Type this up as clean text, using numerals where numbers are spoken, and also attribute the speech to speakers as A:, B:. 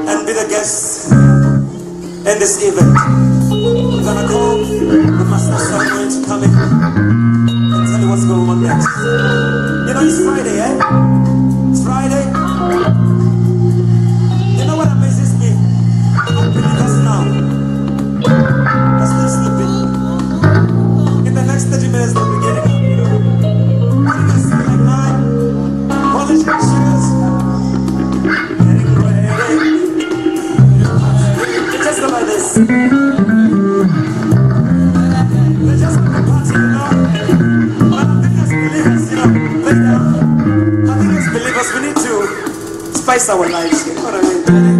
A: And be the guest in this event. We're gonna call the master ceremony to come in and tell you what's going on next. You know, it's Friday, eh? It's Friday. You know what amazes me? Unbelievers now. They're still sleeping. In the next 30 minutes, they'll be getting up, you know. What do you see at 9? Polish your shoes. Getting ready. Just go like this. They just want to party, you know. But I think as believers, you know, I think as believers we need to spice our lives, you know what I mean?